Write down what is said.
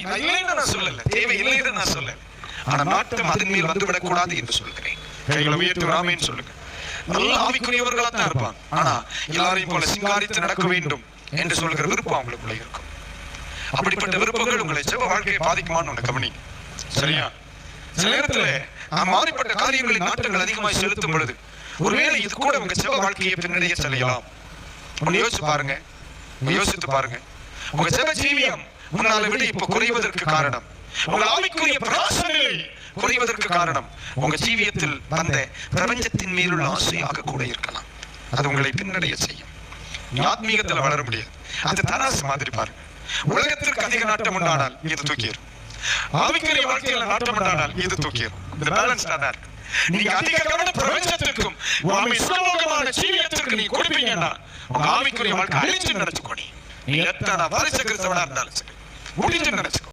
இல்லைன்னு நான் சொல்லல, தேவை இல்லைன்னு நான் சொல்லல. ஆனா நாட்டம் அதன் மேல் வந்துவிடக் கூடாது என்று சொல்கிறேன். கைகளை உயர்த்தி ராமேன்னு சொல்லுங்க. நல்ல ஆவிக்குரியவர்களா தான் இருப்பாங்க, ஆனா எல்லாரையும் போல சிங்காரித்து நடக்க வேண்டும் என்று சொல்கிற விருப்பம் அவங்களுக்குள்ள இருக்கும். அப்படிப்பட்ட விருப்பங்கள் உங்களை செப வாழ்க்கையை பாதிக்குமான்னு கவனி. சரியா? சில நேரத்துல மாறிப்பட்ட காரியங்களின் நாட்டங்கள் அதிகமாக செலுத்தும் பொழுது ஒருவேளை இது கூட உங்க செப வாழ்க்கையை பின்னடைய செல்லலாம். யோசிச்சு பாருங்க, யோசித்து பாருங்க. உங்க செப ஜீவியம் முன்னால விட இப்ப குறைவதற்கு காரணம், உங்கள் ஆவிக்குரிய பிரகாசங்களை குறைவதற்கு காரணம் உங்க ஜீவியத்தில் வந்த பிரபஞ்சத்தின் மேலுள்ள ஆசையாக கூட இருக்கலாம். அது உங்களை பின்னடைய செய்யும். ஆத்மீகத்துல வளர முடியாது. அது தராசு மாதிரி பாருங்க. உலகத்திற்கு அதிக நாட்டம் உண்டானால் இது தூக்கிடும், ஆவிக்குரிய வாழ்க்கையில நாட்டம் உண்டானால் இது தூக்கிடும். இது பேலன்ஸ்டா தான் இருக்கு. நீங்க அதிக கவனம் பிரபஞ்சத்திற்கும் சுலபமான ஜீவியத்திற்கு நீ கொடுப்பீங்கன்னா உங்க ஆவிக்குரிய வாழ்க்கை அழிச்சு நினைச்சுக்கோ. நீ எத்தனை வருஷ கிறிஸ்தவனா இருந்தாலும் சரி முடிஞ்சு நினைச்சுக்கோ.